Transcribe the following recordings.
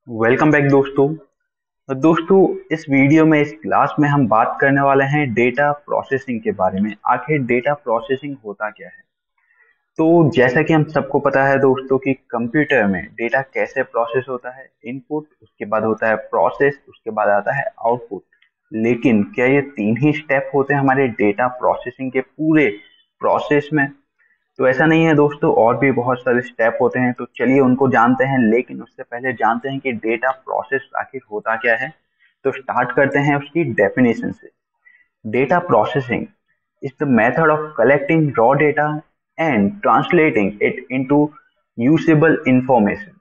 Welcome back दोस्तों। तो दोस्तों, इस वीडियो में इस क्लास में हम बात करने वाले हैं डेटा प्रोसेसिंग के बारे में। आखिर डेटा प्रोसेसिंग होता क्या है? तो जैसा कि हम सबको पता है दोस्तों कि कंप्यूटर में डेटा कैसे प्रोसेस होता है। इनपुट, उसके बाद होता है प्रोसेस, उसके बाद आता है आउटपुट। लेकिन क्या ये तीन ही स्टेप होते हैं हमारे डेटा प्रोसेसिंग के पूरे प्रोसेस में? तो ऐसा नहीं है दोस्तों, और भी बहुत सारे स्टेप होते हैं। तो चलिए उनको जानते हैं, लेकिन उससे पहले जानते हैं कि डेटा प्रोसेस आखिर होता क्या है। तो स्टार्ट करते हैं उसकी डेफिनेशन से। Data processing is the method of collecting raw data and translating it into usable information.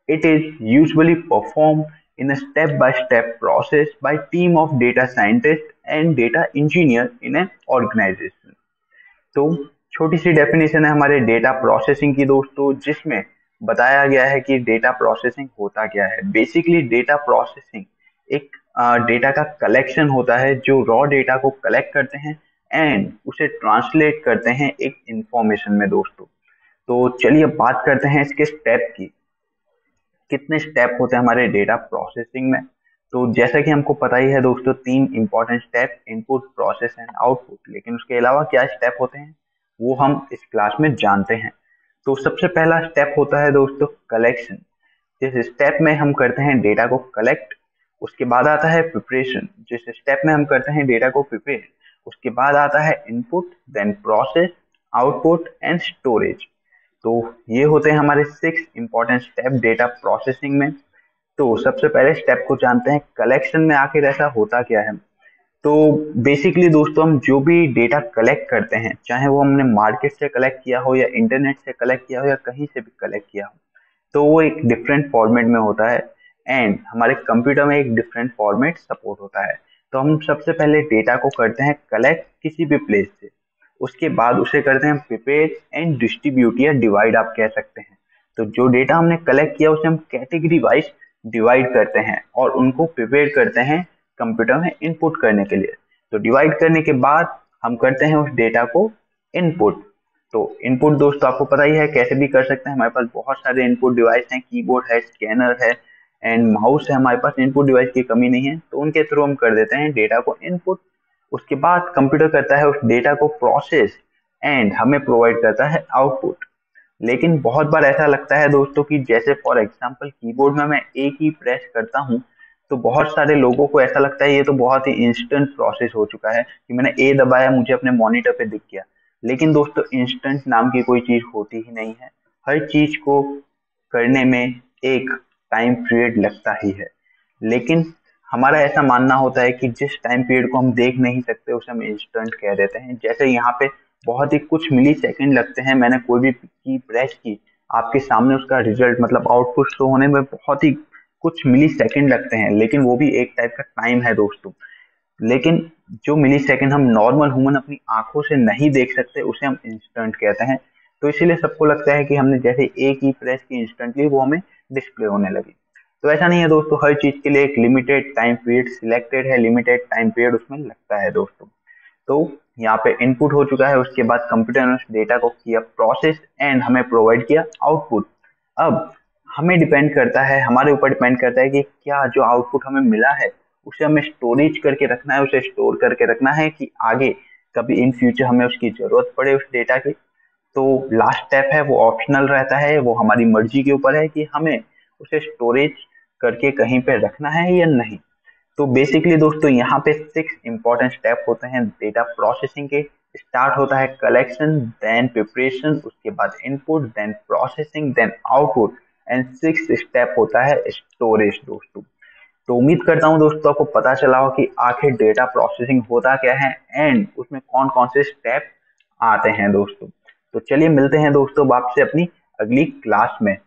It is usually performed in a step-by-step process by team of data scientists and data engineers in an organization. तो छोटी सी definition है हमारे data processing की दोस्तों, जिसमें बताया गया है कि डेटा प्रोसेसिंग होता क्या है। बेसिकली डेटा प्रोसेसिंग एक डेटा का कलेक्शन होता है, जो रॉ डेटा को कलेक्ट करते हैं एंड उसे ट्रांसलेट करते हैं एक इंफॉर्मेशन में दोस्तों। तो चलिए बात करते हैं इसके स्टेप की। कितने स्टेप होते हैं हमारे डेटा प्रोसेसिंग में? तो जैसा कि हमको पता ही है दोस्तों, तीन important step, input, process and output. लेकिन उसके अलावा क्या स्टेप होते हैं वो हम इस क्लास में जानते हैं। तो सबसे पहला स्टेप होता है दोस्तों कलेक्शन। जिस स्टेप में हम करते हैं डेटा को कलेक्ट। उसके बाद आता है प्रिपरेशन, जिस स्टेप में हम करते हैं डेटा को प्रिपेयर। उसके बाद आता है input, then process, output and storage. तो ये होते हैं हमारे 6 इंपॉर्टेंट स्टेप डेटा प्रोसेसिंग में। तो सबसे पहले स्टेप को जानते हैं कलेक्शन में आखिर ऐसा होता क्या है। तो बेसिकली दोस्तों, हम जो भी डेटा कलेक्ट करते हैं, चाहे वो हमने मार्केट से कलेक्ट किया हो या इंटरनेट से कलेक्ट किया हो या कहीं से भी कलेक्ट किया हो, तो वो एक डिफरेंट फॉर्मेट में होता है एंड हमारे कंप्यूटर में एक डिफरेंट फॉर्मेट सपोर्ट होता है। तो हम सबसे पहले डेटा को करते हैं कलेक्ट किसी भी प्लेस से। उसके बाद उसे करते हैं प्रिपेयर एंड डिस्ट्रीब्यूट या डिवाइड आप कह सकते हैं। तो जो डेटा हमने कलेक्ट किया उसे हम कैटेगरी वाइज डिवाइड करते हैं और उनको प्रिपेयर करते हैं कंप्यूटर में इनपुट करने के लिए। तो डिवाइड करने के बाद हम करते हैं उस डेटा को इनपुट। तो इनपुट दोस्तों आपको पता ही है कैसे भी कर सकते हैं। हमारे पास बहुत सारे इनपुट डिवाइस हैं, कीबोर्ड है, स्कैनर है एंड माउस है। हमारे पास इनपुट डिवाइस की कमी नहीं है, तो उनके थ्रू हम कर देते हैं डेटा को इनपुट। उसके बाद कंप्यूटर करता है उस डेटा को प्रोसेस एंड हमें प्रोवाइड करता है आउटपुट। लेकिन बहुत बार ऐसा लगता है दोस्तों कि जैसे फॉर एग्जांपल कीबोर्ड में मैं एक ही प्रेस करता हूँ, तो बहुत सारे लोगों को ऐसा लगता है ये तो बहुत ही इंस्टेंट प्रोसेस हो चुका है कि मैंने ए दबाया, मुझे अपने मॉनिटर पे दिख गया। लेकिन दोस्तों, इंस्टेंट नाम की कोई चीज होती ही नहीं है। हर चीज को करने में एक टाइम पीरियड लगता ही है। लेकिन हमारा ऐसा मानना होता है कि जिस टाइम पीरियड को हम देख नहीं सकते उसे हम इंस्टेंट कह देते हैं। जैसे यहाँ पे बहुत ही कुछ मिली सेकेंड लगते हैं, मैंने कोई भी की प्रेस की, आपके सामने उसका रिजल्ट मतलब आउटपुट शो होने में बहुत ही कुछ मिली सेकेंड लगते हैं, लेकिन वो भी एक टाइप का टाइम है दोस्तों। लेकिन जो मिली सेकेंड हम नॉर्मल ह्यूमन अपनी आंखों से नहीं देख सकते उसे हम इंस्टेंट कहते हैं। तो इसीलिए सबको लगता है कि हमने जैसे एक ही प्रेस की इंस्टेंटली वो हमें डिस्प्ले होने लगी। तो ऐसा नहीं है दोस्तों, हर चीज के लिए एक लिमिटेड टाइम पीरियड सिलेक्टेड है, लिमिटेड टाइम पीरियड उसमें लगता है दोस्तों। तो यहाँ पे इनपुट हो चुका है, उसके बाद कंप्यूटर ने उस डेटा को किया प्रोसेस एंड हमें प्रोवाइड किया आउटपुट। अब हमें डिपेंड करता है, हमारे ऊपर डिपेंड करता है कि क्या जो आउटपुट हमें मिला है उसे हमें स्टोरेज करके रखना है, उसे स्टोर करके रखना है कि आगे कभी इन फ्यूचर हमें उसकी जरूरत पड़े उस डेटा की। तो लास्ट स्टेप है वो ऑप्शनल रहता है, वो हमारी मर्जी के ऊपर है कि हमें उसे स्टोरेज करके कहीं पे रखना है या नहीं। तो बेसिकली दोस्तों, यहाँ पे 6 इंपॉर्टेंट स्टेप होते हैं डेटा प्रोसेसिंग के। स्टार्ट होता है कलेक्शन, देन प्रिपरेशन, उसके बाद input, then processing, then output and 6th step होता है स्टोरेज दोस्तों। तो उम्मीद करता हूँ दोस्तों आपको पता चला हो कि आखिर डेटा प्रोसेसिंग होता क्या है एंड उसमें कौन कौन से स्टेप आते हैं दोस्तों। तो चलिए मिलते हैं दोस्तों आपसे अपनी अगली क्लास में।